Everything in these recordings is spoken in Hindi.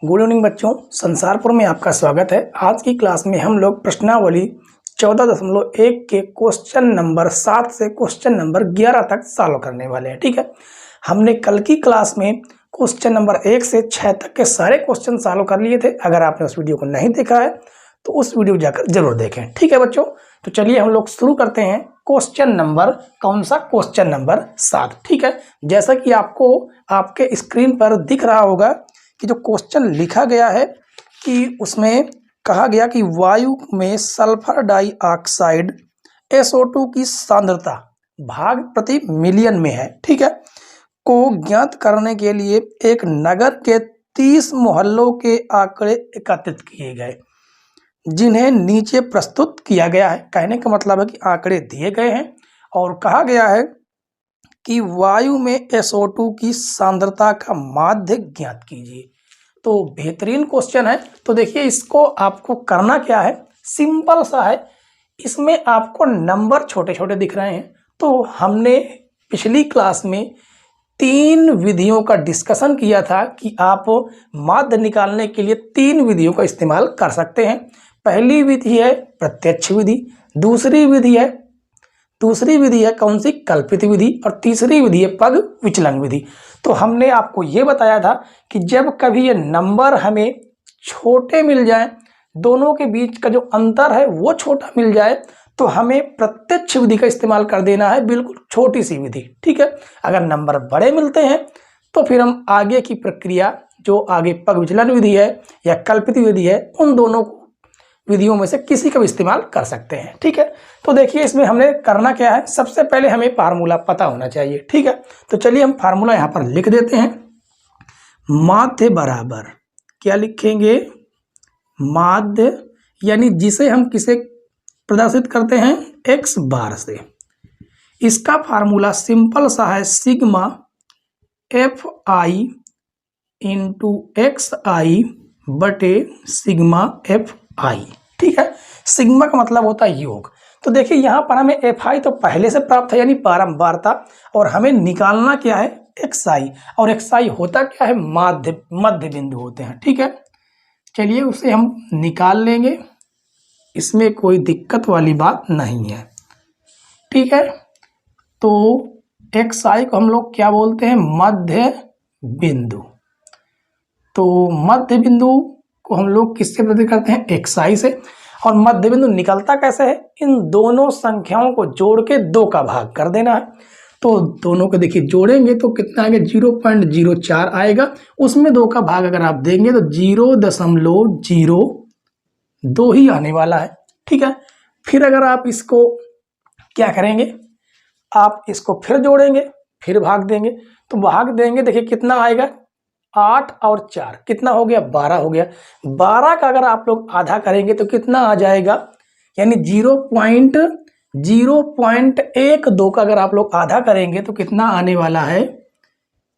गुड इवनिंग बच्चों, संसारपुर में आपका स्वागत है। आज की क्लास में हम लोग प्रश्नावली 14.1 के क्वेश्चन नंबर 7 से क्वेश्चन नंबर 11 तक सॉल्व करने वाले हैं। ठीक है, हमने कल की क्लास में क्वेश्चन नंबर 1 से 6 तक के सारे क्वेश्चन सॉल्व कर लिए थे। अगर आपने उस वीडियो को नहीं देखा है तो उस वीडियो जाकर जरूर देखें। ठीक है बच्चों, तो चलिए हम लोग शुरू करते हैं। क्वेश्चन नंबर कौन सा? Question number 7। ठीक है, जैसा कि आपको आपके स्क्रीन पर दिख रहा होगा कि जो क्वेश्चन लिखा गया है कि उसमें कहा गया कि वायु में सल्फर डाइऑक्साइड SO2 की सांद्रता भाग प्रति मिलियन में है। ठीक है, को ज्ञात करने के लिए एक नगर के 30 मोहल्लों के आंकड़े एकत्रित किए गए जिन्हें नीचे प्रस्तुत किया गया है। कहने का मतलब है कि आंकड़े दिए गए हैं और कहा गया है कि वायु में SO2 की सांद्रता का माध्य ज्ञात कीजिए। तो बेहतरीन क्वेश्चन है। तो देखिए, इसको आपको करना क्या है, सिंपल सा है। इसमें आपको नंबर छोटे छोटे दिख रहे हैं। तो हमने पिछली क्लास में 3 विधियों का डिस्कशन किया था कि आप माध्य निकालने के लिए 3 विधियों का इस्तेमाल कर सकते हैं। पहली विधि है प्रत्यक्ष विधि, दूसरी विधि है कौन सी? कल्पित विधि, और तीसरी विधि है पग विचलन विधि। तो हमने आपको ये बताया था कि जब कभी ये नंबर हमें छोटे मिल जाए, दोनों के बीच का जो अंतर है वो छोटा मिल जाए, तो हमें प्रत्यक्ष विधि का इस्तेमाल कर देना है, बिल्कुल छोटी सी विधि। ठीक है, अगर नंबर बड़े मिलते हैं तो फिर हम आगे की प्रक्रिया, जो आगे पग विचलन विधि है या कल्पित विधि है, उन दोनों विधियों में से किसी का भी इस्तेमाल कर सकते हैं। ठीक है, तो देखिए इसमें हमने करना क्या है, सबसे पहले हमें फार्मूला पता होना चाहिए। ठीक है, तो चलिए हम फार्मूला यहाँ पर लिख देते हैं। माध्य बराबर क्या लिखेंगे? माध्य यानी जिसे हम किसे प्रदर्शित करते हैं? x बार से। इसका फार्मूला सिंपल सा है, सिग्मा FI इंटू XI बटे सिग्मा FI। ठीक है, सिग्मा का मतलब होता है योग। तो देखिए यहाँ पर हमें FI तो पहले से प्राप्त है, यानी बारंबारता, और हमें निकालना क्या है? XI। और XI होता क्या है? मध्य बिंदु होते हैं। ठीक है, चलिए उसे हम निकाल लेंगे, इसमें कोई दिक्कत वाली बात नहीं है। ठीक है, तो XI को हम लोग क्या बोलते हैं? मध्य बिंदु। तो मध्य बिंदु को हम लोग किससे प्रदर्शित करते हैं? XI से। और मध्य बिंदु निकलता कैसे है? इन दोनों संख्याओं को जोड़ के 2 का भाग कर देना है। तो दोनों को देखिए जोड़ेंगे तो कितना आएगा? 0.04 आएगा। उसमें 2 का भाग अगर आप देंगे तो 0.02 ही आने वाला है। ठीक है, फिर अगर आप इसको क्या करेंगे, आप इसको फिर जोड़ेंगे, फिर भाग देंगे। तो भाग देंगे, देखिए कितना आएगा? 8 और 4 कितना हो गया? 12 हो गया। 12 का अगर आप लोग आधा करेंगे तो कितना आ जाएगा? यानी 0.12 का अगर आप लोग आधा करेंगे तो कितना आने वाला है?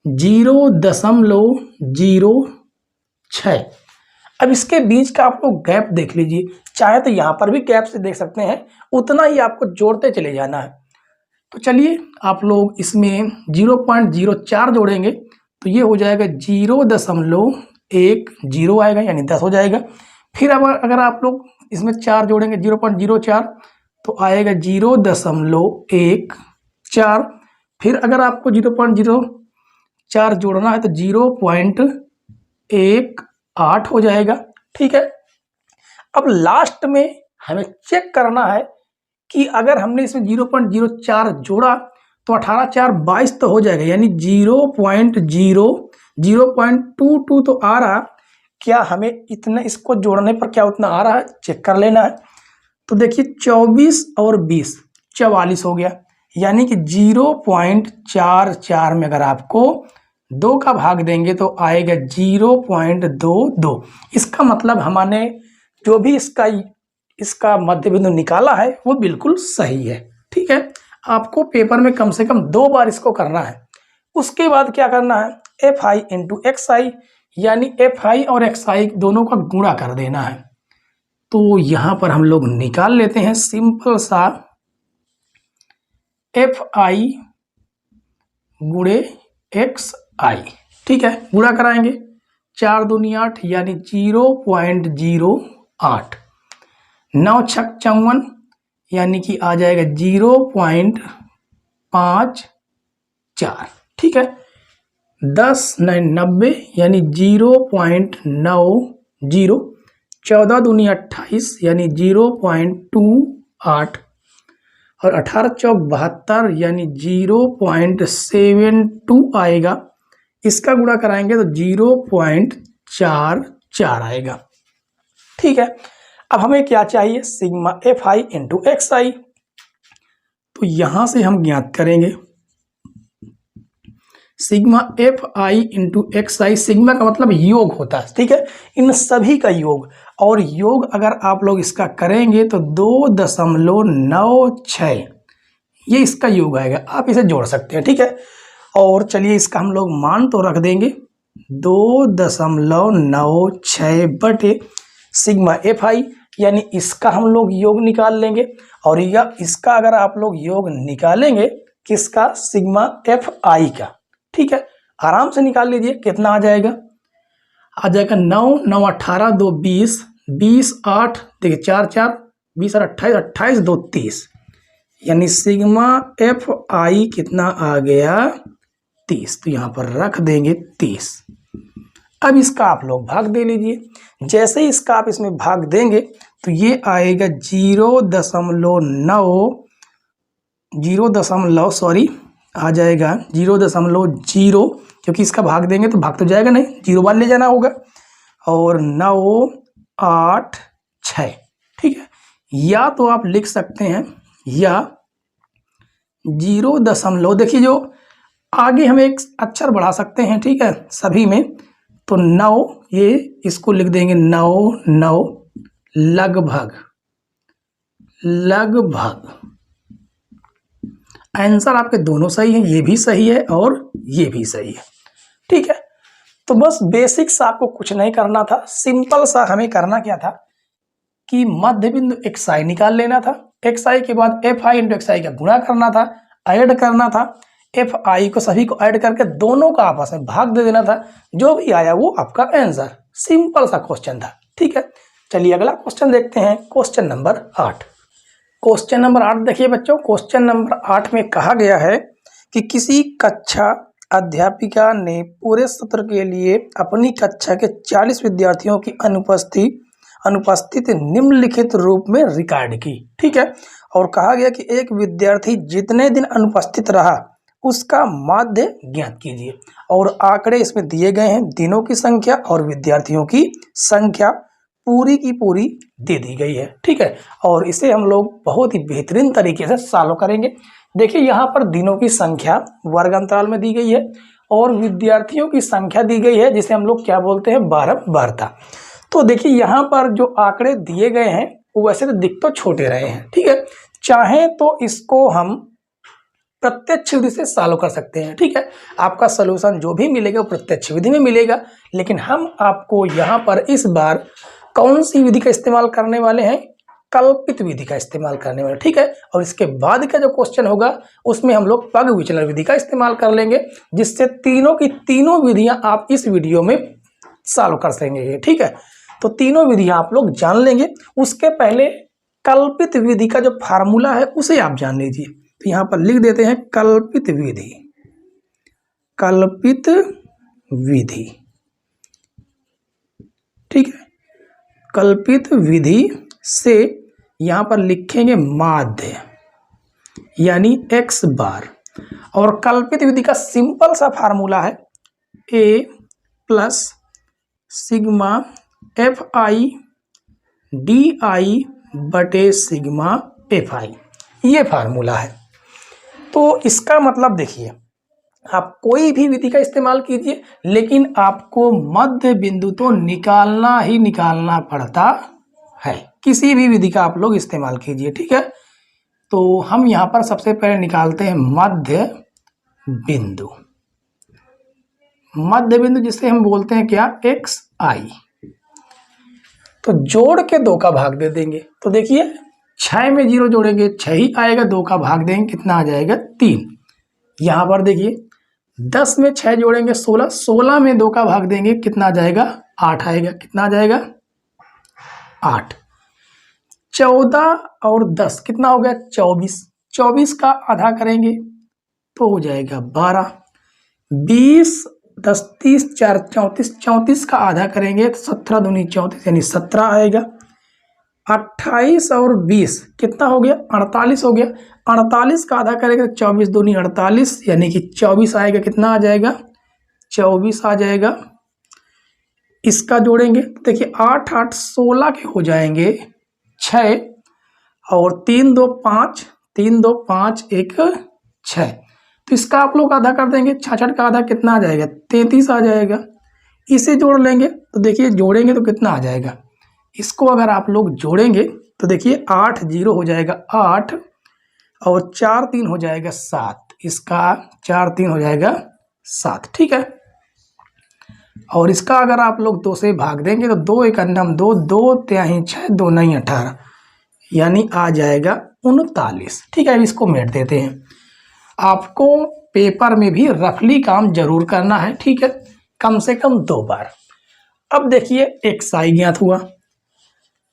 0.06। अब इसके बीच का आप लोग गैप देख लीजिए, चाहे तो यहाँ पर भी गैप से देख सकते हैं, उतना ही आपको जोड़ते चले जाना है। तो चलिए आप लोग इसमें 0.04 जोड़ेंगे तो ये हो जाएगा 0.10 आएगा, यानी 10 हो जाएगा। फिर अब अगर आप लोग इसमें 4 जोड़ेंगे 0.04 तो आएगा 0.14। फिर अगर आपको 0.04 जोड़ना है तो 0.18 हो जाएगा। ठीक है, अब लास्ट में हमें चेक करना है कि अगर हमने इसमें 0.04 जोड़ा तो 18 4 22 तो हो जाएगा, यानी 0.22 तो आ रहा। क्या हमें इतना इसको जोड़ने पर क्या उतना आ रहा है, चेक कर लेना है। तो देखिए 24 और 20 44 हो गया, यानी कि 0.44 में अगर आपको 2 का भाग देंगे तो आएगा 0.22। इसका मतलब हमने जो भी इसका मध्य बिंदु निकाला है वो बिल्कुल सही है। ठीक है, आपको पेपर में कम से कम 2 बार इसको करना है। उसके बाद क्या करना है? FI इंटू XI, यानी FI और XI दोनों का गुणा कर देना है। तो यहां पर हम लोग निकाल लेते हैं सिंपल सा FI गुणे XI। ठीक है, गुणा कराएंगे, 4 दूनी 8 यानी 0.08। 9 छक 54 यानी कि आ जाएगा 0.54। ठीक है। 10 9 90 यानी 0.90। 14 दूनी 28 यानी 0.28 और 18 चौक 72 यानी 0.72 आएगा। इसका गुणा कराएंगे तो 0.44 आएगा। ठीक है। अब हमें क्या चाहिए, sigma F I into X I. तो यहां से हम ज्ञात करेंगे sigma F I into X I. Sigma का मतलब योग होता है, ठीक है, इन सभी का योग। और योग अगर आप लोग इसका करेंगे तो 2.96 ये इसका योग आएगा। आप इसे जोड़ सकते हैं, ठीक है। और चलिए इसका हम लोग मान तो रख देंगे 2.96 बटे सिग्मा एफ आई, यानी इसका हम लोग योग निकाल लेंगे। और या इसका अगर आप लोग योग निकालेंगे किसका, सिग्मा एफ आई का, ठीक है, आराम से निकाल लीजिए। कितना आ जाएगा, 9 9 18 2 20 20 8 देखिए 4 4 20 और 28 28 2 30 यानी सिग्मा एफ आई कितना आ गया 30। तो यहाँ पर रख देंगे 30। अब इसका आप लोग भाग दे लीजिए। जैसे ही इसका आप इसमें भाग देंगे तो ये आएगा 0.0 सॉरी आ जाएगा 0.0, क्योंकि इसका भाग देंगे तो भाग तो जाएगा नहीं, 0 बार ले जाना होगा। और 986, ठीक है। या तो आप लिख सकते हैं या 0. देखिए जो आगे हम एक अक्षर बढ़ा सकते हैं, ठीक है, सभी में। तो 9 ये इसको लिख देंगे 9 लगभग। आंसर आपके दोनों सही है, ये भी सही है और ये भी सही है, ठीक है। तो बस बेसिक्स आपको कुछ नहीं करना था, सिंपल सा हमें करना क्या था कि मध्य बिंदु एक्स आई निकाल लेना था। एक्स आई के बाद एफ आई इंटू एक्स आई का गुणा करना था, ऐड करना था। एफ आई को सभी को ऐड करके दोनों का आपस में भाग दे देना था। जो भी आया वो आपका आंसर। सिंपल सा क्वेश्चन था, ठीक है। चलिए अगला क्वेश्चन देखते हैं, क्वेश्चन नंबर 8। क्वेश्चन नंबर 8 देखिए बच्चों, क्वेश्चन नंबर 8 में कहा गया है कि किसी कक्षा अध्यापिका ने पूरे सत्र के लिए अपनी कक्षा के 40 विद्यार्थियों की अनुपस्थिति निम्नलिखित रूप में रिकॉर्ड की, ठीक है। और कहा गया कि एक विद्यार्थी जितने दिन अनुपस्थित रहा उसका माध्य ज्ञात कीजिए। और आंकड़े इसमें दिए गए हैं, दिनों की संख्या और विद्यार्थियों की संख्या पूरी की पूरी दे दी गई है, ठीक है। और इसे हम लोग बहुत ही बेहतरीन तरीके से सॉल्व करेंगे। देखिए यहाँ पर दिनों की संख्या वर्ग अंतराल में दी गई है और विद्यार्थियों की संख्या दी गई है, जिसे हम लोग क्या बोलते हैं, बारंबारता। तो देखिए यहाँ पर जो आंकड़े दिए गए हैं वो वैसे तो दिख तो छोटे रहे हैं, ठीक है। चाहे तो इसको हम प्रत्यक्ष विधि से सॉल्व कर सकते हैं, ठीक है। आपका सलूशन जो भी मिलेगा वो प्रत्यक्ष विधि में मिलेगा, लेकिन हम आपको यहाँ पर इस बार कौन सी विधि का इस्तेमाल करने वाले हैं, कल्पित विधि का इस्तेमाल करने वाले, ठीक है। और इसके बाद का जो क्वेश्चन होगा उसमें हम लोग पग विचलन विधि का इस्तेमाल कर लेंगे, जिससे तीनों की तीनों विधियां आप इस वीडियो में सॉल्व कर सकेंगे, ठीक है। तो तीनों विधियां आप लोग जान लेंगे। उसके पहले कल्पित विधि का जो फार्मूला है उसे आप जान लीजिए। तो यहाँ पर लिख देते हैं कल्पित विधि, ठीक है। कल्पित विधि से यहाँ पर लिखेंगे माध्य यानी x बार। और कल्पित विधि का सिंपल सा फार्मूला है a plus sigma F I D I बटे सिग्मा एफ आई, ये फार्मूला है। तो इसका मतलब देखिए, आप कोई भी विधि का इस्तेमाल कीजिए, लेकिन आपको मध्य बिंदु तो निकालना ही निकालना पड़ता है। किसी भी विधि का आप लोग इस्तेमाल कीजिए, ठीक है। तो हम यहाँ पर सबसे पहले निकालते हैं मध्य बिंदु। मध्य बिंदु जिसे हम बोलते हैं क्या, एक्स आई। तो जोड़ के 2 का भाग दे देंगे। तो देखिए 6 में 0 जोड़ेंगे 6 ही आएगा, 2 का भाग देंगे कितना आ जाएगा 3। यहाँ पर देखिए 10 में 6 जोड़ेंगे 16, 16 में 2 का भाग देंगे कितना आ जाएगा, 8 आएगा। कितना आ जाएगा, 8। 14 और 10 कितना हो गया, 24। 24 का आधा करेंगे तो हो जाएगा 12। 20 10 30 4 34, 34 का आधा करेंगे तो 17 दूनी 34 यानी 17 आएगा। 28 और 20 कितना हो गया, 48 हो गया। 48 का आधा करेंगे तो 24 दूनी 48 यानी कि 24 आएगा। कितना आ जाएगा, 24 आ जाएगा। इसका जोड़ेंगे देखिए 8 8 16 के हो जाएंगे 6 और 3 2 5, 3 2 5 1 6। तो इसका आप लोग आधा कर देंगे, 66 का आधा कितना आ जाएगा, 33 आ जाएगा। इसे जोड़ लेंगे तो देखिए जोड़ेंगे तो कितना आ जाएगा, इसको अगर आप लोग जोड़ेंगे तो देखिए 8 0 हो जाएगा 8 और 4 3 हो जाएगा 7। इसका 4 3 हो जाएगा 7, ठीक है। और इसका अगर आप लोग 2 से भाग देंगे तो 2 1 2, 2 3 6, 2 9 18 यानी आ जाएगा 39, ठीक है। अब इसको मेट देते हैं। आपको पेपर में भी रफली काम जरूर करना है, ठीक है, कम से कम 2 बार। अब देखिए एक्स आई ज्ञात हुआ,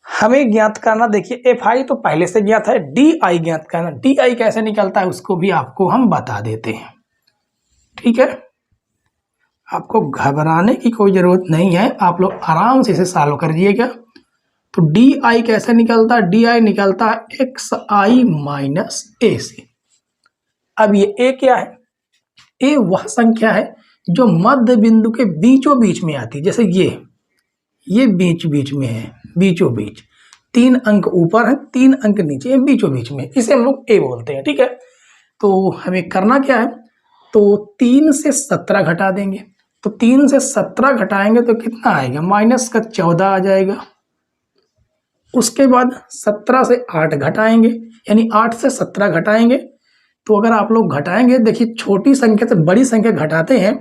हमें ज्ञात करना देखिए एफ आई तो पहले से ज्ञात है, डी आई ज्ञात करना। डी आई कैसे निकलता है उसको भी आपको हम बता देते हैं, ठीक है। आपको घबराने की कोई जरूरत नहीं है, आप लोग आराम से इसे सॉल्व करिएगा। तो डी आई कैसे निकलता है, डी आई निकलता है एक्स आई माइनस ए से। अब ये ए क्या है, ए वह संख्या है जो मध्य बिंदु के बीचों बीच में आती है। जैसे ये बीच बीच में है, बीचों बीच, 3 अंक ऊपर है 3 अंक नीचे है, बीचों बीच में, इसे हम लोग ए बोलते हैं, ठीक है। तो हमें करना क्या है, तो 3 से 17 घटा देंगे। तो 3 से 17 घटाएंगे तो कितना आएगा, माइनस का 14 आ जाएगा। उसके बाद 17 से 8 घटाएंगे, यानी 8 से 17 घटाएंगे। तो अगर आप लोग घटाएंगे, देखिए छोटी संख्या से बड़ी संख्या घटाते हैं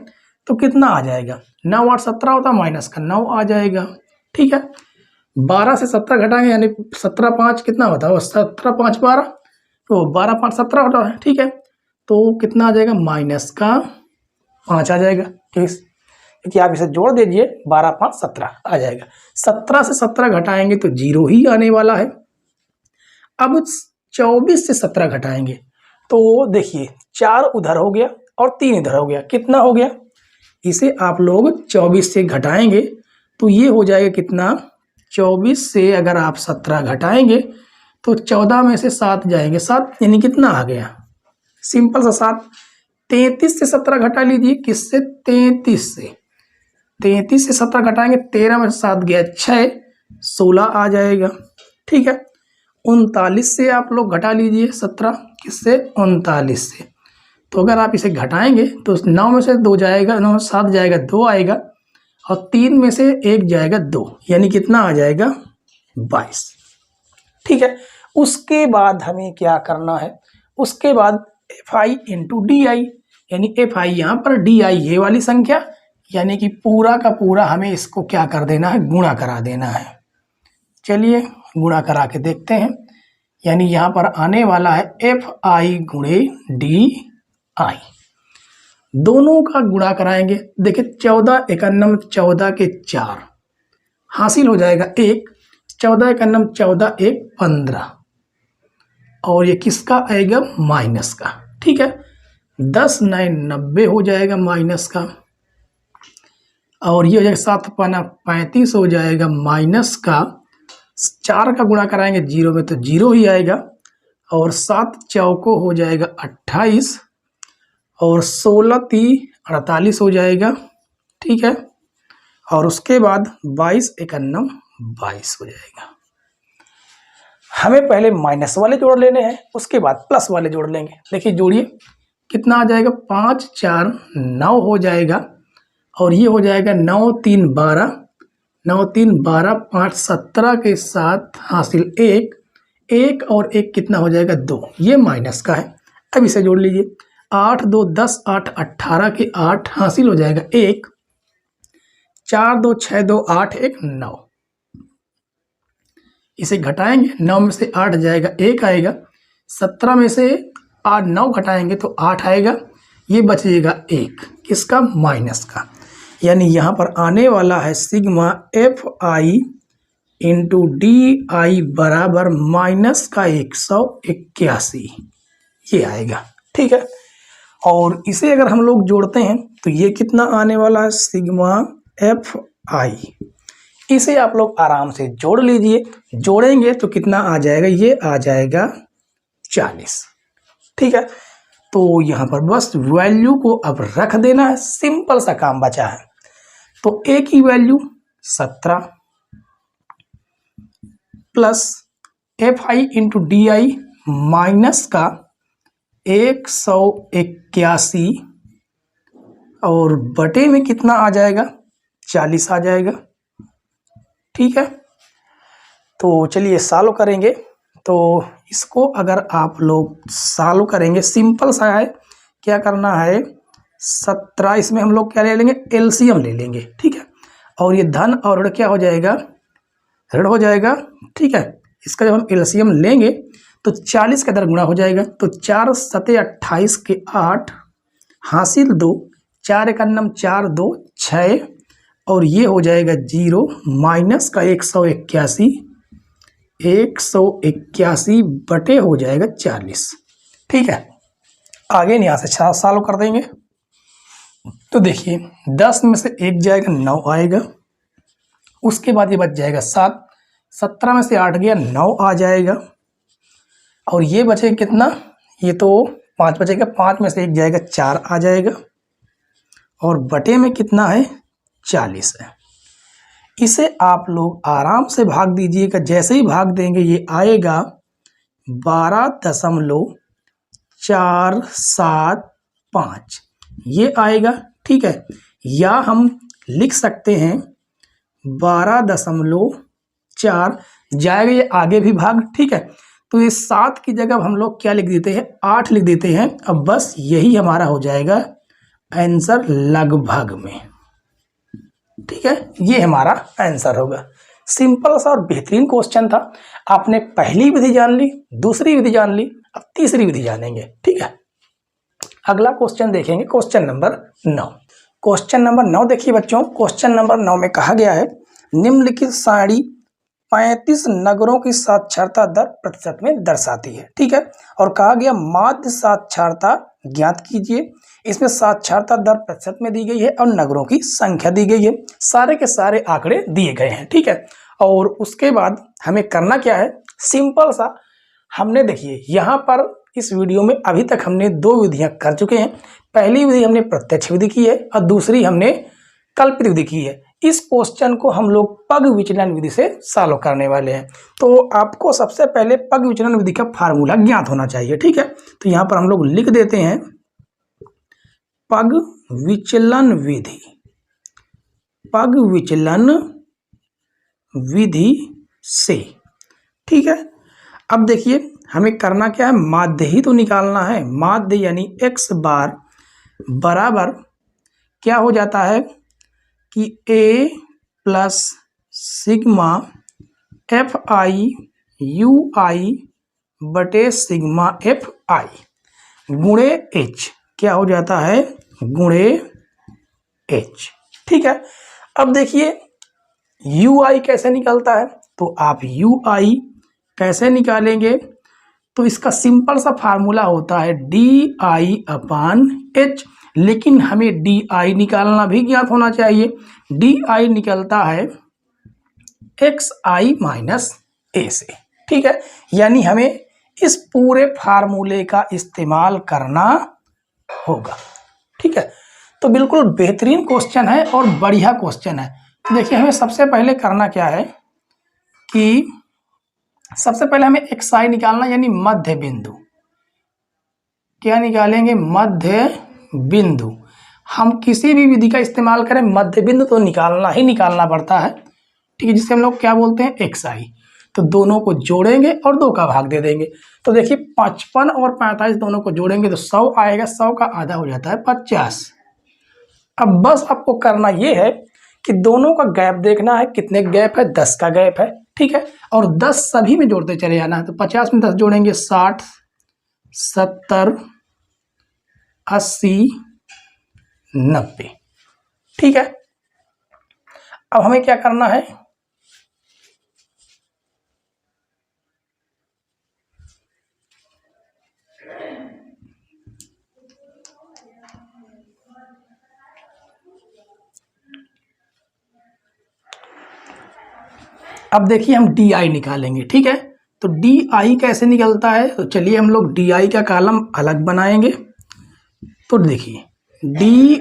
तो कितना आ जाएगा, 9 8 17 होता है, माइनस का 9 आ जाएगा, ठीक है। 12 से 17 घटाएंगे यानी 17 5 कितना होता है, 17 5 12, तो 12 5 17 होता है, ठीक है। तो कितना आ जाएगा, माइनस का 5 आ जाएगा, ठीक है। क्योंकि आप इसे जोड़ दीजिए, 12 5 17 आ जाएगा। 17 से 17 घटाएंगे तो 0 ही आने वाला है। अब 24 से 17 घटाएंगे तो देखिए 4 उधर हो गया और 3 इधर हो गया, कितना हो गया, इसे आप लोग 24 से घटाएंगे तो ये हो जाएगा कितना, 24 से अगर आप 17 घटाएंगे तो 14 में से 7 जाएंगे, 7 यानी कितना आ गया, सिंपल सा 7। 33 से 17 घटा लीजिए, किससे, 33 से। 33 से 17 घटाएंगे, 13 में से 7 गया 6, 16 आ जाएगा, ठीक है। 39 से आप लोग घटा लीजिए 17, किससे, 39 से। तो अगर आप इसे घटाएंगे तो 9 में से 2 जाएगा, 9 में 7 जाएगा 2 आएगा, और 3 में से 1 जाएगा 2, यानी कितना आ जाएगा, 22, ठीक है। उसके बाद हमें क्या करना है, उसके बाद F I into D I, यानी एफ आई यहाँ पर, डी आई ये वाली संख्या, यानी कि पूरा का पूरा हमें इसको क्या कर देना है, गुणा करा देना है। चलिए गुणा करा के देखते हैं। यानी यहाँ पर आने वाला है एफ आई गुणे डी आई, दोनों का गुणा कराएंगे। देखिए 14 51 14 के 4 हासिल हो जाएगा 1, 14 51 14 1 15, और ये किसका आएगा, माइनस का, ठीक है। 10 9 90 हो जाएगा माइनस का, और ये हो जाएगा 7 5 35 हो जाएगा माइनस का। 4 का गुणा कराएंगे 0 में तो 0 ही आएगा, और 7 चौको हो जाएगा 28, और 16 3 48 हो जाएगा, ठीक है। और उसके बाद 22 51 22 हो जाएगा। हमें पहले माइनस वाले जोड़ लेने हैं, उसके बाद प्लस वाले जोड़ लेंगे। देखिए जोड़िए, कितना आ जाएगा, 5 4 9 हो जाएगा, और ये हो जाएगा 9 3 12, 9 3 12, 5 17 के साथ हासिल 1, 1 और 1 कितना हो जाएगा, 2, ये माइनस का है। अब इसे जोड़ लीजिए, 8 2 10 8 18 के 8 हासिल हो जाएगा 1, 4 2 6 2 8 1 9, इसे घटाएंगे, 9 में से 8 जाएगा 1 आएगा, 17 में से 8 9 घटाएंगे तो 8 आएगा, ये बचेगा 1 किसका, माइनस का। यानी यहाँ पर आने वाला है sigma F I into D I बराबर माइनस का 181, ये आएगा। ठीक है, और इसे अगर हम लोग जोड़ते हैं तो ये कितना आने वाला है, सिग्मा एफ आई। इसे आप लोग आराम से जोड़ लीजिए, जोड़ेंगे तो कितना आ जाएगा, ये आ जाएगा 40। ठीक है, तो यहाँ पर बस वैल्यू को अब रख देना है, सिंपल सा काम बचा है। तो ए की value 17 plus F I into D I minus का 181 और बटे में कितना आ जाएगा, 40 आ जाएगा। ठीक है, तो चलिए सॉल्व करेंगे। तो इसको अगर आप लोग सॉल्व करेंगे, सिंपल सा है, क्या करना है, 17 इसमें हम लोग क्या ले लेंगे, एलसीएम ले लेंगे। ठीक है, और ये धन और ऋण क्या हो जाएगा, ऋण हो जाएगा। ठीक है, इसका जब हम एलसीएम लेंगे तो 40 के अंदर गुणा हो जाएगा, तो 4 सते 28 के 8 हासिल 2, 4 एक अन्नम 4 2 6 और ये हो जाएगा 0 माइनस का 181 बटे हो जाएगा 40। ठीक है, आगे यहाँ से सॉल्व कर देंगे। तो देखिए 10 में से 1 जाएगा 9 आएगा, उसके बाद ये बच जाएगा 7, 17 में से 8 गया 9 आ जाएगा, और ये बचेगा कितना, ये तो 5 बचेगा, 5 में से 1 जाएगा 4 आ जाएगा, और बटे में कितना है, 40 है। इसे आप लोग आराम से भाग दीजिएगा, जैसे ही भाग देंगे ये आएगा 12.475 ये आएगा। ठीक है, या हम लिख सकते हैं 12.4 जाएगा ये आगे भी भाग। ठीक है, तो ये 7 की जगह हम लोग क्या लिख देते हैं, 8 लिख देते हैं। अब बस यही हमारा हो जाएगा आंसर लगभग में। ठीक है, ये हमारा आंसर होगा। सिंपल सा और बेहतरीन क्वेश्चन था। आपने पहली विधि जान ली, दूसरी विधि जान ली, अब तीसरी विधि जानेंगे। ठीक है, अगला क्वेश्चन देखेंगे, क्वेश्चन नंबर 9। क्वेश्चन नंबर 9 देखिए बच्चों, क्वेश्चन नंबर 9 में कहा गया है निम्नलिखित सारणी 35 नगरों की साक्षरता दर प्रतिशत में दर्शाती है। ठीक है, और कहा गया माध्य साक्षरता ज्ञात कीजिए। इसमें साक्षरता दर प्रतिशत में दी गई है और नगरों की संख्या दी गई है, सारे के सारे आंकड़े दिए गए हैं। ठीक है, और उसके बाद हमें करना क्या है, सिंपल सा, हमने देखिए यहाँ पर इस वीडियो में अभी तक हमने 2 विधियां कर चुके हैं। पहली विधि हमने प्रत्यक्ष विधि की है और दूसरी हमने कल्पित विधि की है। इस क्वेश्चन को हम लोग पग विचलन विधि से सॉल्व करने वाले हैं। तो आपको सबसे पहले पग विचलन विधि का फार्मूला ज्ञात होना चाहिए। ठीक है, तो यहाँ पर हम लोग लिख देते हैं पग विचलन विधि, पग विचलन विधि से। ठीक है, अब देखिए हमें करना क्या है, माध्य ही तो निकालना है। माध्य यानी x बार बराबर क्या हो जाता है कि a plus sigma F I U I बटे सिग्मा एफ आई गुणे h क्या हो जाता है, गुणे h। ठीक है, अब देखिए यू आई कैसे निकलता है, तो आप यू आई कैसे निकालेंगे, तो इसका सिंपल सा फार्मूला होता है डी आई अपान एच, लेकिन हमें डी आई निकालना भी ज्ञात होना चाहिए। डी आई निकलता है एक्स आई माइनस ए से। ठीक है, यानी हमें इस पूरे फार्मूले का इस्तेमाल करना होगा। ठीक है, तो बिल्कुल बेहतरीन क्वेश्चन है और बढ़िया क्वेश्चन है। तो देखिए हमें सबसे पहले करना क्या है कि सबसे पहले हमें एक्स आई निकालना, यानी मध्य बिंदु। क्या निकालेंगे, मध्य बिंदु। हम किसी भी विधि का इस्तेमाल करें, मध्य बिंदु तो निकालना ही निकालना पड़ता है। ठीक है, जिसे हम लोग क्या बोलते हैं, एक्स आई। तो दोनों को जोड़ेंगे और 2 का भाग दे देंगे। तो देखिए 55 और 45 दोनों को जोड़ेंगे तो 100 आएगा, 100 का आधा हो जाता है 50। अब बस आपको करना ये है कि दोनों का गैप देखना है, कितने गैप है, 10 का गैप है। ठीक है, और 10 सभी में जोड़ते चले जाना है। तो 50 में 10 जोड़ेंगे 60, 70, 80, 90। ठीक है, अब हमें क्या करना है, अब देखिए हम डी आई निकालेंगे। ठीक है, तो डी आई कैसे निकलता है, तो चलिए हम लोग डी आई का कॉलम अलग बनाएंगे। तो देखिए डी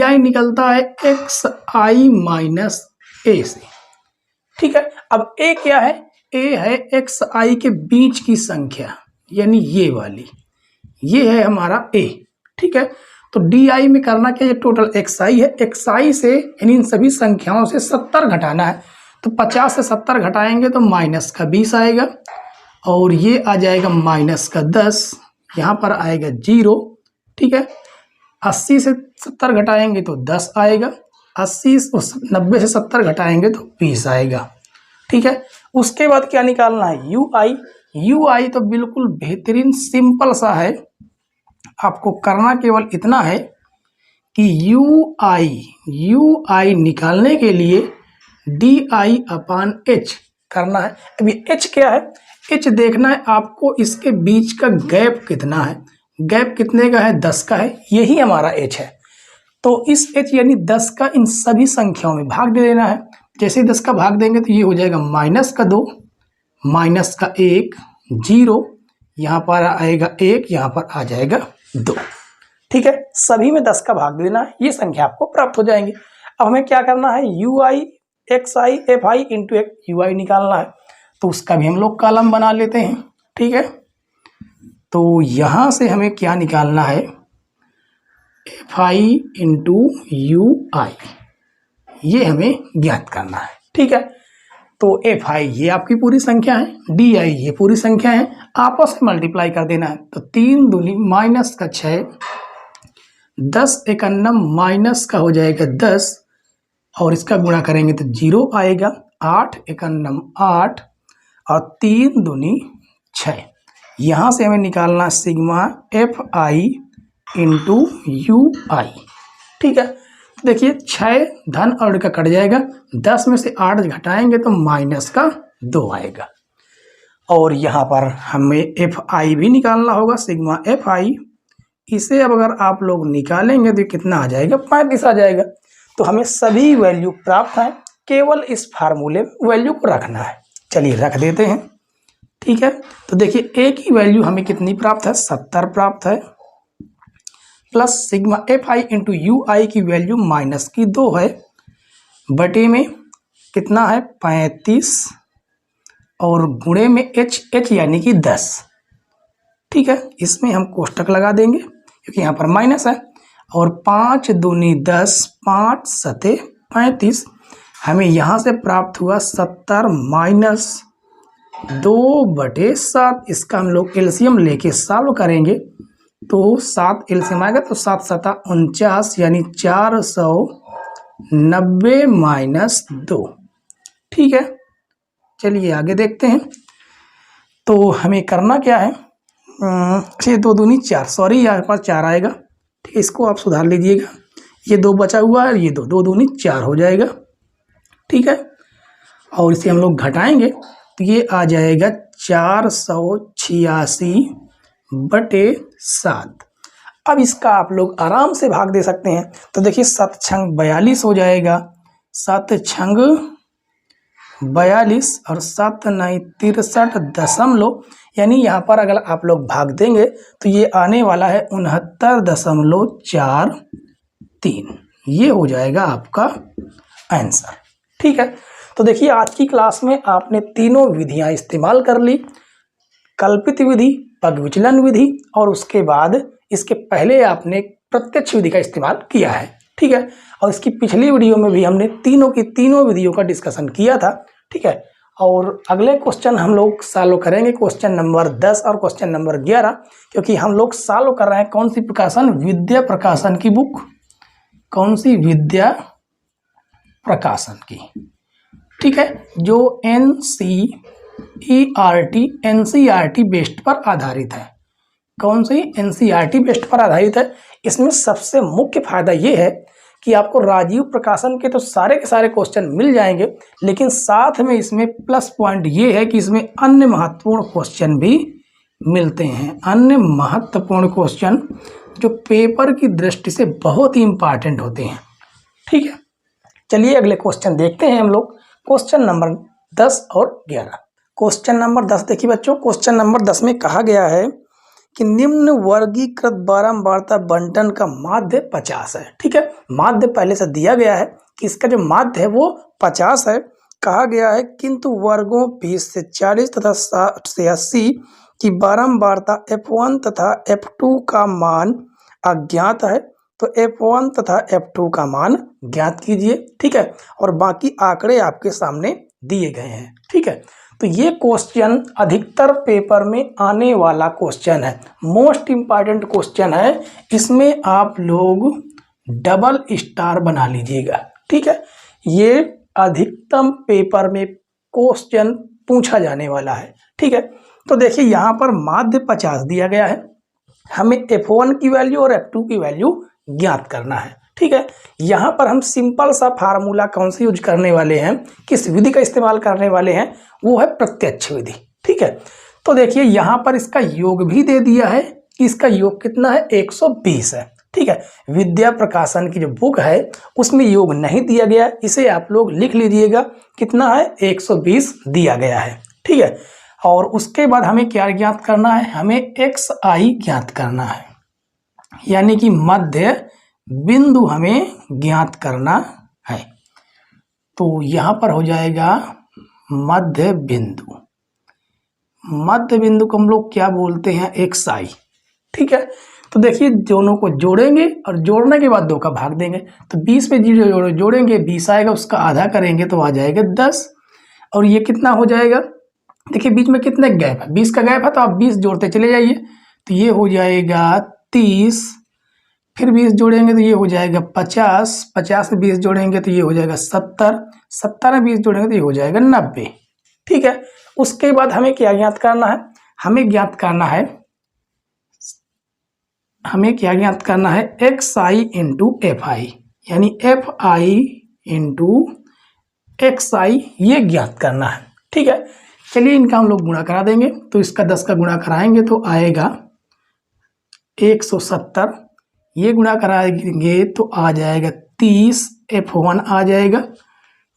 आई निकलता है एक्स आई माइनस ए से। ठीक है, अब ए क्या है, ए है एक्स आई के बीच की संख्या, यानी ये वाली, ये है हमारा ए। ठीक है, तो डी आई में करना क्या, ये टोटल एक्स आई है, एक्स आई से यानी इन सभी संख्याओं से 70 घटाना है। तो 50 से 70 घटाएंगे तो माइनस का 20 आएगा, और ये आ जाएगा माइनस का 10, यहाँ पर आएगा 0। ठीक है, 80 से 70 घटाएंगे तो 10 आएगा, 90 से 70 घटाएंगे तो 20 आएगा। ठीक है, उसके बाद क्या निकालना है, यू आई। यू आई तो बिल्कुल बेहतरीन सिंपल सा है, आपको करना केवल इतना है कि यू आई निकालने के लिए डी आई अपान एच करना है। अभी एच क्या है, एच देखना है आपको, इसके बीच का गैप कितना है, गैप कितने का है, 10 का है, यही हमारा एच है। तो इस एच यानी 10 का इन सभी संख्याओं में भाग दे देना है। जैसे 10 का भाग देंगे तो ये हो जाएगा माइनस का 2, माइनस का 1, 0, यहाँ पर आएगा 1, यहाँ पर आ जाएगा 2। ठीक है, सभी में 10 का भाग देना है, ये संख्या आपको प्राप्त हो जाएंगी। अब हमें क्या करना है, U I X I F I into U I निकालना है, तो उसका भी हम लोग कॉलम बना लेते हैं। ठीक है, तो यहाँ से हमें क्या निकालना है, एफ आई इंटू यू आई, ये हमें ज्ञात करना है। ठीक है, तो एफ आई ये आपकी पूरी संख्या है, डी आई ये पूरी संख्या है, आपस में मल्टीप्लाई कर देना है। तो 3 दूनी माइनस का 6, 10 एकन्नम माइनस का हो जाएगा 10, और इसका गुणा करेंगे तो 0 आएगा, 8 एकन्नम 8, और 3 दूनी 6। यहाँ से हमें निकालना sigma F I into U I. ठीक है, देखिए 6 धन और का कट जाएगा, 10 में से 8 घटाएंगे तो माइनस का 2 आएगा, और यहाँ पर हमें एफ आई भी निकालना होगा, सिग्मा एफ आई। इसे अब अगर आप लोग निकालेंगे तो कितना आ जाएगा, 35 आ जाएगा। तो हमें सभी वैल्यू प्राप्त हैं, केवल इस फार्मूले में वैल्यू को रखना है। चलिए रख देते हैं। ठीक है, तो देखिए ए की वैल्यू हमें कितनी प्राप्त है, 70 प्राप्त है, plus sigma F I into U I की वैल्यू माइनस की 2 है, बटे में कितना है 35, और गुणे में एच यानी कि 10। ठीक है, इसमें हम कोष्टक लगा देंगे क्योंकि यहाँ पर माइनस है, और 5 दूनी 10, 5 सते 35, हमें यहाँ से प्राप्त हुआ 70 माइनस 2/7। इसका हम लोग एलसीएम लेके सॉल्व करेंगे तो 7 एलसीएम आएगा, तो 7 सता 49, यानी 490 माइनस 2। ठीक है, चलिए आगे देखते हैं। तो हमें करना क्या है, 6 2 दूनी 4, सॉरी यहाँ पर 4 आएगा। ठीक है, इसको आप सुधार लीजिएगा, ये 2 बचा हुआ है, ये 2 2 दूनी 4 हो जाएगा। ठीक है, और इसे हम लोग घटाएंगे तो ये आ जाएगा 486/7। अब इसका आप लोग आराम से भाग दे सकते हैं। तो देखिए 7 छंग 42 हो जाएगा, 7 छंग 42 और 7 9 63 दशमलव, यानी यहाँ पर अगर आप लोग भाग देंगे तो ये आने वाला है 69.43। ये हो जाएगा आपका आंसर। ठीक है, तो देखिए आज की क्लास में आपने तीनों विधियां इस्तेमाल कर ली, कल्पित विधि, पग विचलन विधि, और उसके बाद इसके पहले आपने प्रत्यक्ष विधि का इस्तेमाल किया है। ठीक है, और इसकी पिछली वीडियो में भी हमने तीनों की तीनों विधियों का डिस्कशन किया था। ठीक है, और अगले क्वेश्चन हम लोग सॉल्व करेंगे, क्वेश्चन नंबर 10 और क्वेश्चन नंबर 11, क्योंकि हम लोग सॉल्व कर रहे हैं कौन सी प्रकाशन, विद्या प्रकाशन की बुक। कौन सी, विद्या प्रकाशन की। ठीक है, जो एनसीईआरटी बेस्ड पर आधारित है। कौन सी, एनसीईआरटी बेस्ड पर आधारित है। इसमें सबसे मुख्य फायदा ये है कि आपको राजीव प्रकाशन के तो सारे के सारे क्वेश्चन मिल जाएंगे, लेकिन साथ में इसमें प्लस पॉइंट ये है कि इसमें अन्य महत्वपूर्ण क्वेश्चन भी मिलते हैं। अन्य महत्वपूर्ण क्वेश्चन जो पेपर की दृष्टि से बहुत ही इंपॉर्टेंट होते हैं। ठीक है, चलिए अगले क्वेश्चन देखते हैं हम लोग। क्वेश्चन नंबर 10 और 11। क्वेश्चन नंबर 10 देखिए बच्चों, क्वेश्चन नंबर 10 में कहा गया है कि निम्न वर्गीकृत बारंबारता बंटन का माध्य 50 है। ठीक है, माध्य पहले से दिया गया है कि इसका जो माध्य है वो 50 है। कहा गया है किंतु वर्गों 20 से 40 तथा 60 से 80 की बारंबारता F1 तथा F2 का मान अज्ञात है, तो F1 तथा F2 का मान ज्ञात कीजिए। ठीक है, और बाकी आंकड़े आपके सामने दिए गए हैं। ठीक है, तो ये क्वेश्चन अधिकतर पेपर में आने वाला क्वेश्चन है, मोस्ट इंपॉर्टेंट क्वेश्चन है। इसमें आप लोग डबल स्टार बना लीजिएगा। ठीक है, ये अधिकतम पेपर में क्वेश्चन पूछा जाने वाला है। ठीक है, तो देखिए यहाँ पर माध्य 50 दिया गया है, हमें F1 की वैल्यू और F2 की वैल्यू ज्ञात करना है। ठीक है, यहाँ पर हम सिंपल सा फार्मूला कौन सा यूज करने वाले हैं, किस विधि का इस्तेमाल करने वाले हैं, वो है प्रत्यक्ष विधि। ठीक है, तो देखिए यहाँ पर इसका योग भी दे दिया है कि इसका योग कितना है, 120 है। ठीक है, विद्या प्रकाशन की जो बुक है उसमें योग नहीं दिया गया, इसे आप लोग लिख लीजिएगा, कितना है, 120 दिया गया है। ठीक है, और उसके बाद हमें क्या ज्ञात करना है, हमें xi ज्ञात करना है, यानी कि मध्य बिंदु हमें ज्ञात करना है। तो यहाँ पर हो जाएगा मध्य बिंदु। मध्य बिंदु को हम लोग क्या बोलते हैं, xi। ठीक है, तो देखिए दोनों को जोड़ेंगे और जोड़ने के बाद 2 का भाग देंगे, तो 20 पे 0 जोड़ेंगे, 20 आएगा, उसका आधा करेंगे तो आ जाएगा 10, और ये कितना हो जाएगा, देखिए बीच में कितने गैप है, 20 का गैप है, तो आप 20 जोड़ते चले जाइए, तो ये हो जाएगा 30, फिर 20 जोड़ेंगे तो ये हो जाएगा 50, 50 में 20 जोड़ेंगे तो ये हो जाएगा 70, 70 में 20 जोड़ेंगे तो ये हो जाएगा 90। ठीक है, उसके बाद हमें क्या ज्ञात करना है, हमें ज्ञात करना है xi इंटू fi, यानी fi इंटू xi, ये ज्ञात करना है। ठीक है, चलिए इनका हम लोग गुणा करा देंगे, तो इसका 10 का गुणा कराएंगे तो आएगा 170, ये गुणा कराएंगे तो आ जाएगा 30, F1 आ जाएगा।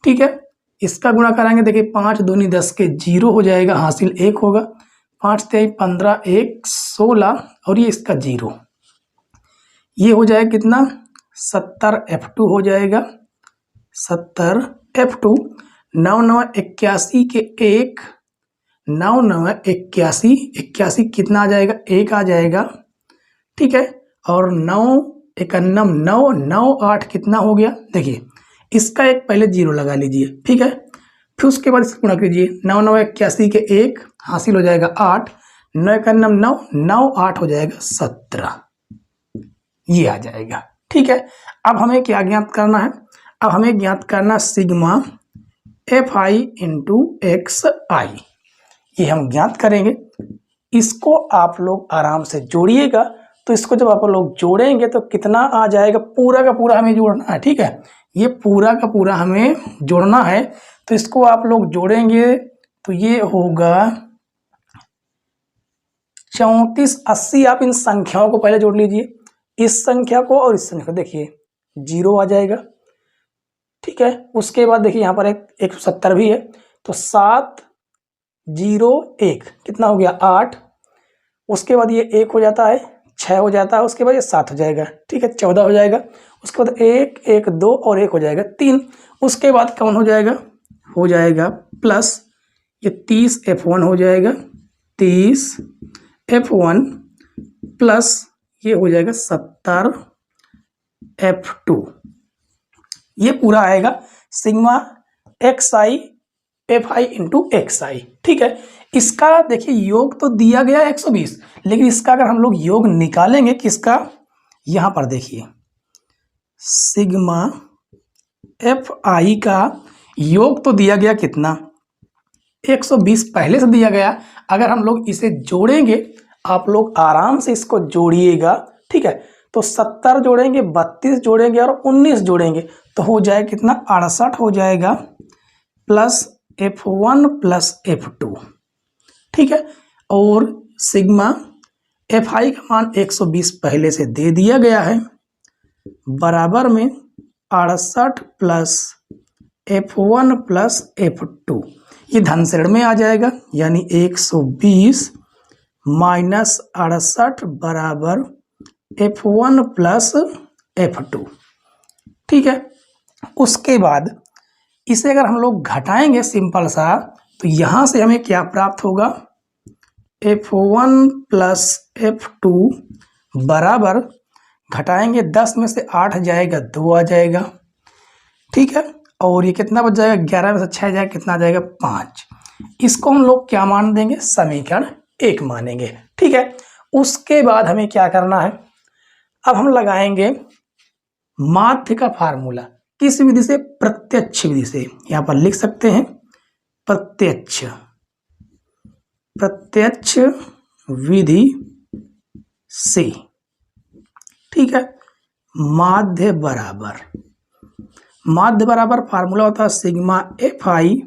ठीक है, इसका गुणा कराएंगे, देखिए 5 दूनी 10 के 0 हो जाएगा, हासिल 1 होगा, 5 तेई 15, 1 16, और ये इसका 0, ये हो जाएगा कितना, 70 F2 हो जाएगा, 70 F2, 9 9 81 के 1, 9 9 81, 81 कितना आ जाएगा, 1 आ जाएगा। ठीक है, और 9 91 9 9 8 कितना हो गया, देखिए इसका एक पहले 0 लगा लीजिए। ठीक है, फिर उसके बाद इसको गुणा कीजिए, 9 9 81 के 1, हासिल हो जाएगा 8, 9 91 9 9 8 हो जाएगा 17, ये आ जाएगा। ठीक है, अब हमें क्या ज्ञात करना है, अब हमें ज्ञात करना सिग्मा fi इंटू xi, ये हम ज्ञात करेंगे। इसको आप लोग आराम से जोड़िएगा, तो इसको जब आप लोग जोड़ेंगे तो कितना आ जाएगा, पूरा का पूरा हमें जोड़ना है। ठीक है, ये पूरा का पूरा हमें जोड़ना है, तो इसको आप लोग जोड़ेंगे तो ये होगा 34 80। आप इन संख्याओं को पहले जोड़ लीजिए, इस संख्या को और इस संख्या को, देखिए 0 आ जाएगा। ठीक है, उसके बाद देखिए यहाँ पर एक 170 भी है, तो 7 0 1 कितना हो गया, 8, उसके बाद ये 1 हो जाता है, 6 हो जाता है, उसके बाद ये 7 हो जाएगा। ठीक है, 14 हो जाएगा, उसके बाद 1 1 2 और 1 हो जाएगा 3, उसके बाद कौन हो जाएगा प्लस ये 30 F1 हो जाएगा, 30 F1 प्लस ये हो जाएगा 70 F2, ये पूरा आएगा sigma xi fi into xi। ठीक है, इसका देखिए योग तो दिया गया 120, लेकिन इसका अगर हम लोग योग निकालेंगे किसका, यहाँ पर देखिए सिग्मा fi का योग तो दिया गया कितना, 120 पहले से दिया गया, अगर हम लोग इसे जोड़ेंगे आप लोग आराम से इसको जोड़िएगा, ठीक है। तो 70 जोड़ेंगे, 32 जोड़ेंगे और 19 जोड़ेंगे तो हो जाएगा कितना, 68 हो जाएगा प्लस F1 प्लस F2, ठीक है। और सिग्मा Fi का मान 120 पहले से दे दिया गया है, बराबर में 68 प्लस F1 प्लस F2, ये धन श्रेणी में आ जाएगा, यानी 120 माइनस 68 बराबर F1 प्लस F2, ठीक है। उसके बाद इसे अगर हम लोग घटाएंगे सिंपल सा, तो यहाँ से हमें क्या प्राप्त होगा, F1 प्लस F2 बराबर, घटाएंगे 10 में से 8 जाएगा 2 आ जाएगा, ठीक है। और ये कितना बच जाएगा, 11 में से 6 जाएगा, कितना आ जाएगा 5। इसको हम लोग क्या मान देंगे, समीकरण 1 मानेंगे, ठीक है। उसके बाद हमें क्या करना है, अब हम लगाएंगे माध्य का फार्मूला, किस विधि से, प्रत्यक्ष विधि से। यहां पर लिख सकते हैं प्रत्यक्ष विधि से, ठीक है। माध्य बराबर फार्मूला होता है सिग्मा Fi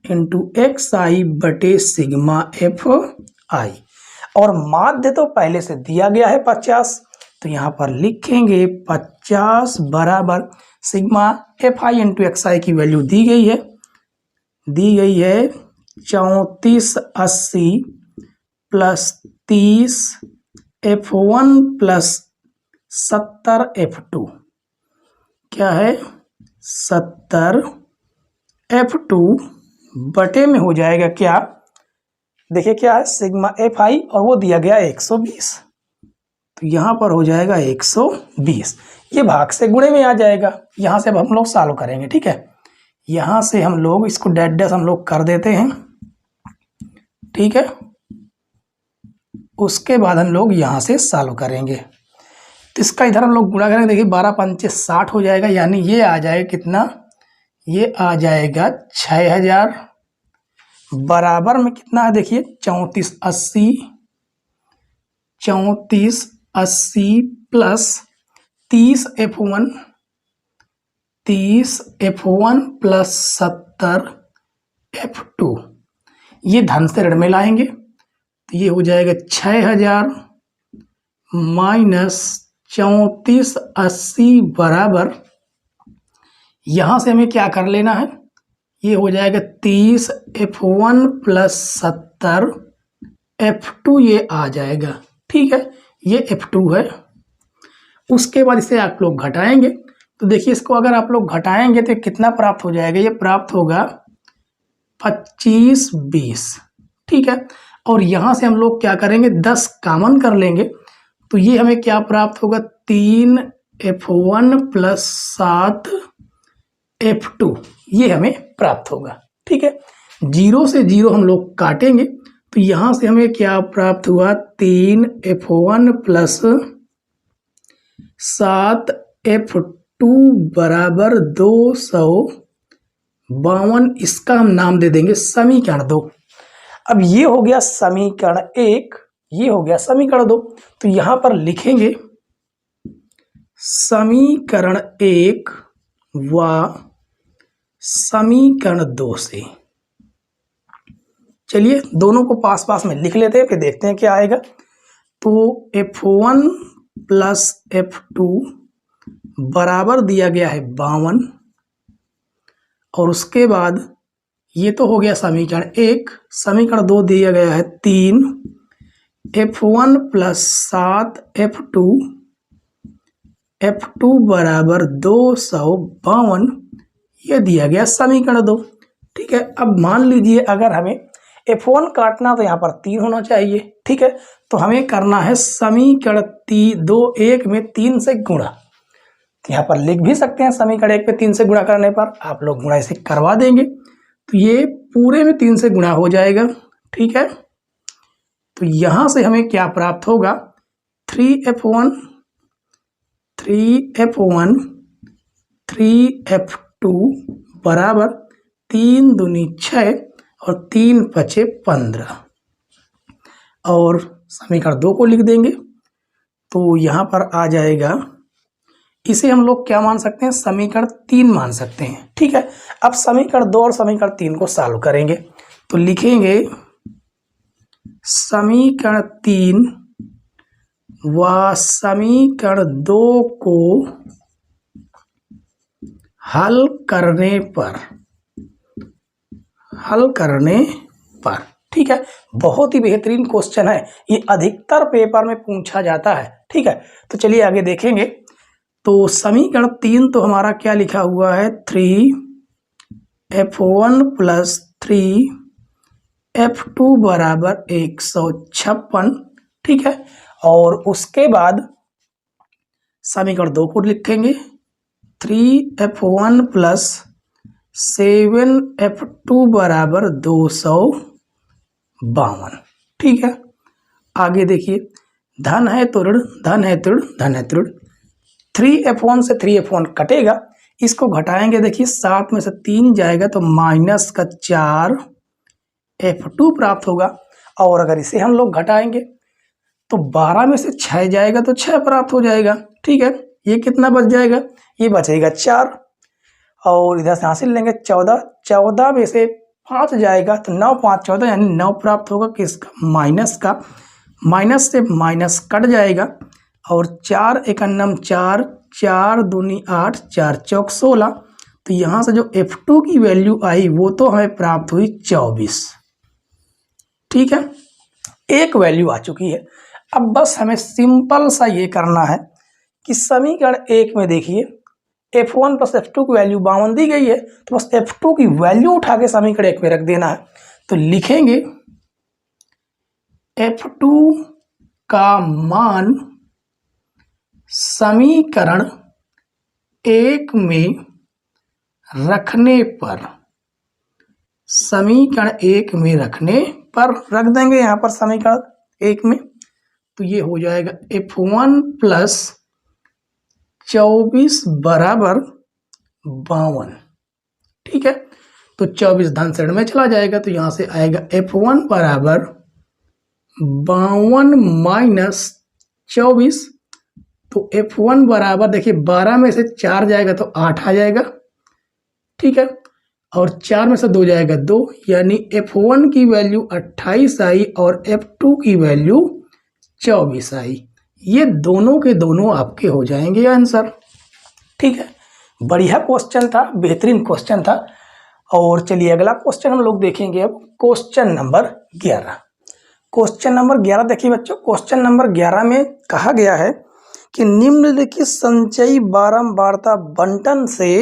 इंटू XI बटे सिग्मा Fi, और माध्य तो पहले से दिया गया है 50, तो यहाँ पर लिखेंगे 50 बराबर सिग्मा Fi इंटू XI की वैल्यू दी गई है 3480 प्लस 30 F1 प्लस 70 F2, क्या है 70 F2 बटे में हो जाएगा क्या, देखिए क्या है सिग्मा Fi और वो दिया गया 120, तो यहाँ पर हो जाएगा 120, ये भाग से गुणे में आ जाएगा। यहाँ से अब हम लोग सॉल्व करेंगे, ठीक है। यहाँ से हम लोग इसको डैश हम लोग कर देते हैं, ठीक है। उसके बाद हम लोग यहाँ से सॉल्व करेंगे, तो इसका इधर हम लोग गुणा करेंगे, देखिए 12 पंचे 60 हो जाएगा, यानी ये आ जाएगा कितना, ये आ जाएगा 6000 बराबर में कितना है, देखिए 3480 प्लस 30 F1 प्लस 70 F2, ये धन से ऋण में लाएंगे तो ये हो जाएगा 6000 माइनस 3480 बराबर, यहाँ से हमें क्या कर लेना है, ये हो जाएगा 30 F1 प्लस 70 F2, ये आ जाएगा, ठीक है। ये F2 है। उसके बाद इसे आप लोग घटाएंगे, तो देखिए इसको अगर आप लोग घटाएंगे तो कितना प्राप्त हो जाएगा, ये प्राप्त होगा 25-20, ठीक है। और यहाँ से हम लोग क्या करेंगे, 10 कॉमन कर लेंगे, तो ये हमें क्या प्राप्त होगा, 3 F1 प्लस 7 F2, ये हमें प्राप्त होगा, ठीक है। 0 से 0 हम लोग काटेंगे, तो यहाँ से हमें क्या प्राप्त हुआ, 3 F1 प्लस 7 F2 बराबर 252, इसका हम नाम दे देंगे समीकरण 2। अब ये हो गया समीकरण 1, ये हो गया समीकरण 2, तो यहां पर लिखेंगे समीकरण 1 व समीकरण 2 से, चलिए दोनों को पास पास में लिख लेते हैं, फिर देखते हैं क्या आएगा। तो F1 प्लस F2 बराबर दिया गया है 52, और उसके बाद ये तो हो गया समीकरण 1, समीकरण 2 दिया गया है 3 F1 प्लस 7 F2 बराबर 252, ये दिया गया समीकरण 2, ठीक है। अब मान लीजिए अगर हमें F1 काटना तो यहाँ पर 3 होना चाहिए, ठीक है। तो हमें करना है समीकरण 1 में 3 से गुणा, तो यहाँ पर लिख भी सकते हैं समीकरण 1 में 3 से गुणा करने पर आप लोग गुणा इसे करवा देंगे, तो ये पूरे में 3 से गुणा हो जाएगा, ठीक है। तो यहाँ से हमें क्या प्राप्त होगा, 3F1 3F2 बराबर 3 दूनी 6 और 3 पचे 15, और समीकरण 2 को लिख देंगे तो यहाँ पर आ जाएगा, इसे हम लोग क्या मान सकते हैं, समीकरण 3 मान सकते हैं। ठीक है, अब समीकरण 2 और समीकरण 3 को सॉल्व करेंगे तो लिखेंगे समीकरण 3 व समीकरण 2 को हल करने पर ठीक है, बहुत ही बेहतरीन क्वेश्चन है, ये अधिकतर पेपर में पूछा जाता है। ठीक है, तो चलिए आगे देखेंगे। तो समीकरण 3 तो हमारा क्या लिखा हुआ है, 3f1 प्लस 3f2 बराबर 156। ठीक है, और उसके बाद समीकरण 2 को लिखेंगे 3f1 प्लस 7f2 बराबर 252। ठीक है, आगे देखिए, धन है तो ऋण, धन है तो ऋण, धन है तो ऋण। 3f1 से 3f1 कटेगा, इसको घटाएंगे, देखिए 7 में से 3 जाएगा तो माइनस का 4f2 प्राप्त होगा। और अगर इसे हम लोग घटाएंगे तो 12 में से 6 जाएगा तो 6 प्राप्त हो जाएगा। ठीक है, ये कितना बच जाएगा, ये बचेगा 4, और इधर से हासिल लेंगे 14, 14 में से 5 जाएगा तो 9 5 14 यानी 9 प्राप्त होगा। किसका, माइनस का, माइनस से माइनस कट जाएगा, और 4 एकन्नम 4, 4 दूनी 8, 4 चौक 16। तो यहाँ से जो f2 की वैल्यू आई वो तो हमें प्राप्त हुई 24। ठीक है, एक वैल्यू आ चुकी है। अब बस हमें सिंपल सा ये करना है कि समीकरण 1 में देखिए f1 प्लस f2 की वैल्यू 52 दी गई है, तो बस f2 की वैल्यू उठा के समीकरण 1 में रख देना है। तो लिखेंगे f2 का मान समीकरण 1 में रखने पर, समीकरण 1 में रखने पर रख देंगे यहाँ पर समीकरण 1 में, तो ये हो जाएगा f1 प्लस 24 बराबर 52। ठीक है, तो 24 धन से ऋण में चला जाएगा तो यहाँ से आएगा f1 बराबर 52 माइनस 24। तो f1 बराबर देखिए 12 में से 4 जाएगा तो 8 आ जाएगा। ठीक है, और 4 में से 2 जाएगा 2, यानी f1 की वैल्यू 28 आई और f2 की वैल्यू 24 आई। ये दोनों के दोनों आपके हो जाएंगे आंसर। ठीक है, बढ़िया क्वेश्चन था, बेहतरीन क्वेश्चन था। और चलिए अगला क्वेश्चन हम लोग देखेंगे अब, क्वेश्चन नंबर 11। क्वेश्चन नंबर 11 देखिए बच्चों, क्वेश्चन नंबर 11 में कहा गया है कि निम्नलिखित संचयी बारंबारता बंटन से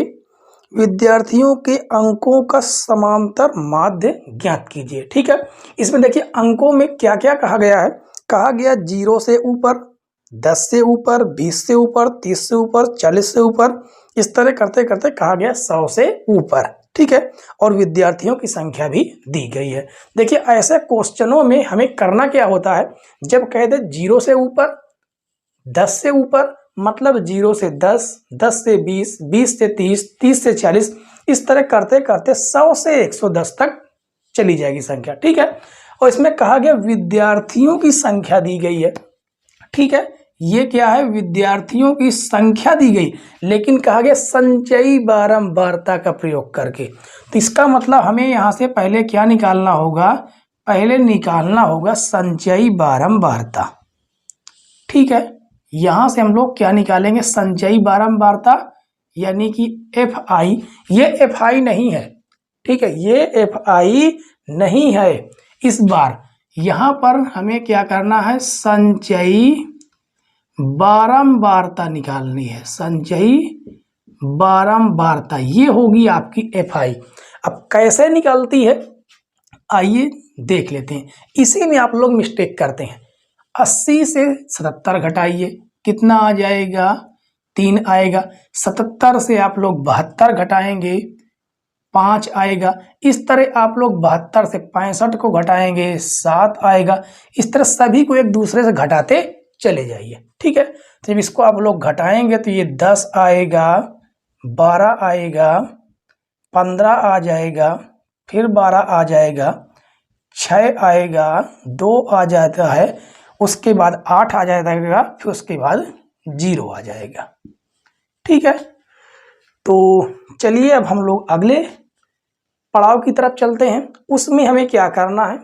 विद्यार्थियों के अंकों का समांतर माध्य ज्ञात कीजिए। ठीक है, इसमें देखिए अंकों में क्या क्या कहा गया है, कहा गया 0 से ऊपर, 10 से ऊपर, 20 से ऊपर, 30 से ऊपर, 40 से ऊपर, इस तरह करते करते कहा गया 100 से ऊपर। ठीक है, और विद्यार्थियों की संख्या भी दी गई है। देखिए ऐसे क्वेश्चनों में हमें करना क्या होता है, जब कह दे 0 से ऊपर, 10 से ऊपर, मतलब 0 से 10, 10 से 20, 20 से 30, 30 से 40, इस तरह करते करते 100 से 110 तक चली जाएगी संख्या। ठीक है, और इसमें कहा गया विद्यार्थियों की संख्या दी गई है। ठीक है, ये क्या है, विद्यार्थियों की संख्या दी गई, लेकिन कहा गया संचयी बारंबारता का प्रयोग करके। तो इसका मतलब हमें यहाँ से पहले क्या निकालना होगा, पहले निकालना होगा संचयी बारंबारता। ठीक है, यहाँ से हम लोग क्या निकालेंगे, संचयी बारंबारता, यानी कि FI। ये FI नहीं है। ठीक है, ये FI नहीं है। इस बार यहाँ पर हमें क्या करना है, संचयी बारंबारता निकालनी है, संचयी बारंबारता, ये होगी आपकी FI। अब कैसे निकलती है आइए देख लेते हैं। इसी में आप लोग मिस्टेक करते हैं। 80 से 77 घटाइए, कितना आ जाएगा, 3 आएगा। 77 से आप लोग 72 घटाएंगे, 5 आएगा। इस तरह आप लोग 72 से 65 को घटाएंगे, 7 आएगा। इस तरह सभी को एक दूसरे से घटाते चले जाइए। ठीक है, तो जब इसको आप लोग घटाएंगे तो ये 10 आएगा, 12 आएगा, 15 आ जाएगा, फिर 12 आ जाएगा, 6 आएगा, 2 आ जाता है, उसके बाद 8 आ जाएगा, फिर उसके बाद 0 आ जाएगा। ठीक है, तो चलिए अब हम लोग अगले पड़ाव की तरफ चलते हैं। उसमें हमें क्या करना है,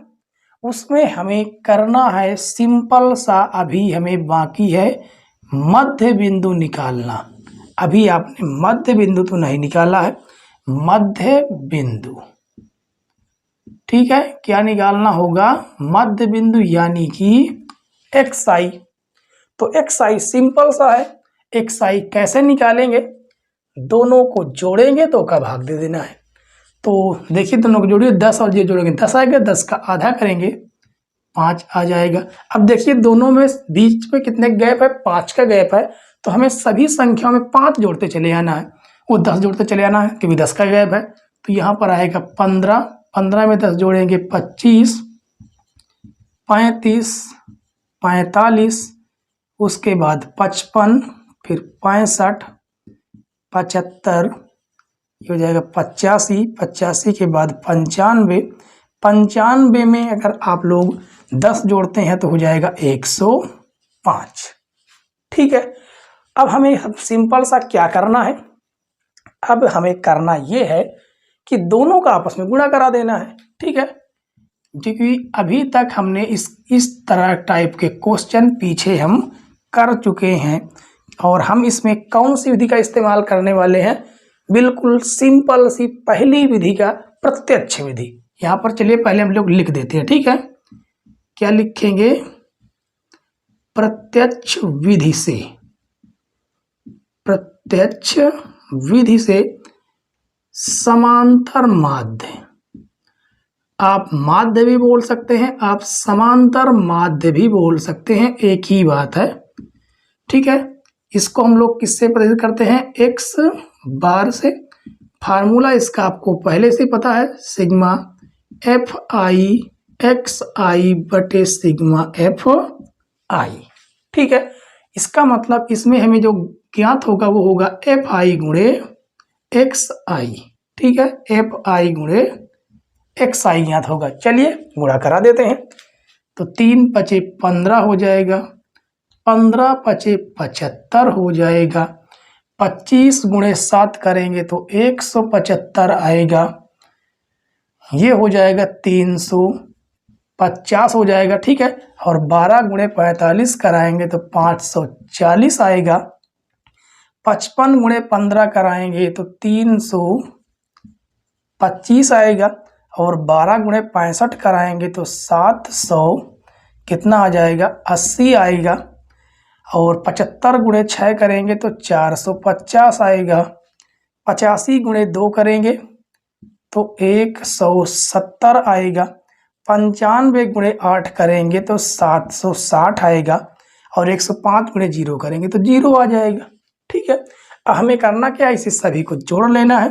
उसमें हमें करना है सिंपल सा, अभी हमें बाकी है मध्य बिंदु निकालना। अभी आपने मध्य बिंदु तो नहीं निकाला है, मध्य बिंदु। ठीक है, क्या निकालना होगा, मध्य बिंदु यानी कि xi। तो xi सिंपल सा है, xi कैसे निकालेंगे, दोनों को जोड़ेंगे तो का भाग दे देना है। तो देखिए दोनों को जोड़िए, 10 और ये जोड़ेंगे 10 आएगा, 10 का आधा करेंगे 5 आ जाएगा। अब देखिए दोनों में बीच में कितने गैप है, 5 का गैप है, तो हमें सभी संख्याओं में 5 जोड़ते चले आना है, वो 10 जोड़ते चले आना है क्योंकि 10 का गैप है। तो यहाँ पर आएगा 15, 15 में 10 जोड़ेंगे 25, 35, 45, उसके बाद 55, फिर 65, 75, ये हो जाएगा 85, 85 के बाद 95, 95 में अगर आप लोग 10 जोड़ते हैं तो हो जाएगा 105। ठीक है, अब हमें सिंपल सा क्या करना है, अब हमें करना ये है कि दोनों का आपस में गुणा करा देना है। ठीक है, क्योंकि अभी तक हमने इस तरह टाइप के क्वेश्चन पीछे हम कर चुके हैं, और हम इसमें कौन सी विधि का इस्तेमाल करने वाले हैं, बिल्कुल सिंपल सी पहली विधि का, प्रत्यक्ष विधि। यहाँ पर चलिए पहले हम लोग लिख देते हैं। ठीक है, क्या लिखेंगे, प्रत्यक्ष विधि से, प्रत्यक्ष विधि से समांतर माध्य। आप माध्य भी बोल सकते हैं, आप समांतर माध्य भी बोल सकते हैं, एक ही बात है। ठीक है, इसको हम लोग किससे प्रदर्शित करते हैं, x बार से। फार्मूला इसका आपको पहले से पता है, सिग्मा एफ आई एक्स आई बटे सिग्मा एफ आई। ठीक है, इसका मतलब इसमें हमें जो ज्ञात होगा वो होगा एफ आई गुणे एक्स आई। ठीक है, एफ आई गुणे एक्स आई ज्ञात होगा। चलिए गुणा करा देते हैं, तो 3 पचे 15 हो जाएगा, 15 पचे 75 हो जाएगा, 25 गुणे 7 करेंगे तो 175 आएगा, ये हो जाएगा 350 हो जाएगा। ठीक है, और 12 गुणे 45 कराएंगे तो 540 आएगा, 55 गुणे 15 कराएंगे तो 325 आएगा, और 12 गुणे 65 कराएंगे तो 700 कितना आ जाएगा, 80 आएगा, और 75 गुणे 6 करेंगे तो 450 आएगा, 85 गुणे 2 करेंगे तो 170 आएगा, 95 गुणे 8 करेंगे तो 760 आएगा, और 105 गुणे 0 करेंगे तो 0 आ जाएगा। ठीक है, अब हमें करना क्या है, इसे सभी को जोड़ लेना है।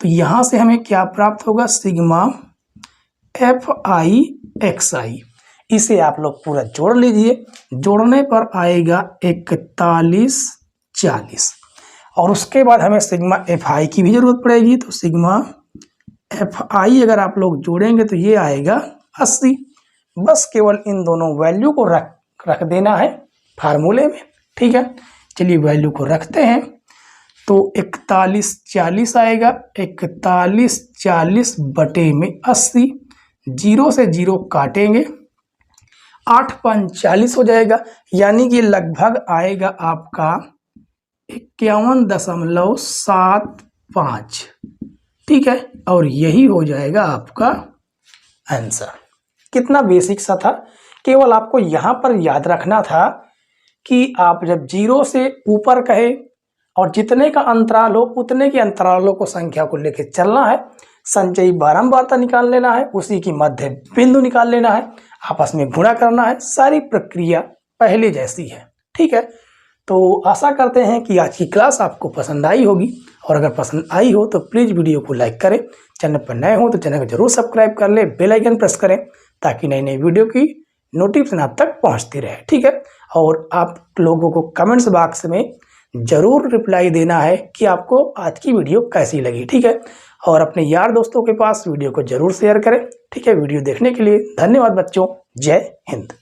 तो यहाँ से हमें क्या प्राप्त होगा, सिग्मा एफ आई एक्स आई। इसे आप लोग पूरा जोड़ लीजिए, जोड़ने पर आएगा 4140, और उसके बाद हमें सिग्मा एफ आई की भी जरूरत पड़ेगी। तो सिग्मा एफ आई अगर आप लोग जोड़ेंगे तो ये आएगा 80। बस केवल इन दोनों वैल्यू को रख देना है फार्मूले में। ठीक है, चलिए वैल्यू को रखते हैं, तो 4140 आएगा, 4140 बटे में 80, 0 से 0 काटेंगे, 8 5 40 हो जाएगा, यानी कि लगभग आएगा आपका 51.75। ठीक है, और यही हो जाएगा आपका आंसर। कितना बेसिक सा था, केवल आपको यहाँ पर याद रखना था कि आप जब 0 से ऊपर कहे और जितने का अंतराल हो उतने के अंतरालों को संख्या को लेकर चलना है, संचयी बारंबारता निकाल लेना है, उसी की मध्य बिंदु निकाल लेना है, आपस में गुणा करना है, सारी प्रक्रिया पहले जैसी है। ठीक है, तो आशा करते हैं कि आज की क्लास आपको पसंद आई होगी, और अगर पसंद आई हो तो प्लीज़ वीडियो को लाइक करें, चैनल पर नए हो तो चैनल को जरूर सब्सक्राइब कर ले, बेल आइकन प्रेस करें ताकि नई नई वीडियो की नोटिफिकेशन आप तक पहुंचती रहे। ठीक है, और आप लोगों को कमेंट्स बॉक्स में जरूर रिप्लाई देना है कि आपको आज की वीडियो कैसी लगी। ठीक है, और अपने यार दोस्तों के पास वीडियो को जरूर शेयर करें। ठीक है, वीडियो देखने के लिए धन्यवाद बच्चों, जय हिंद।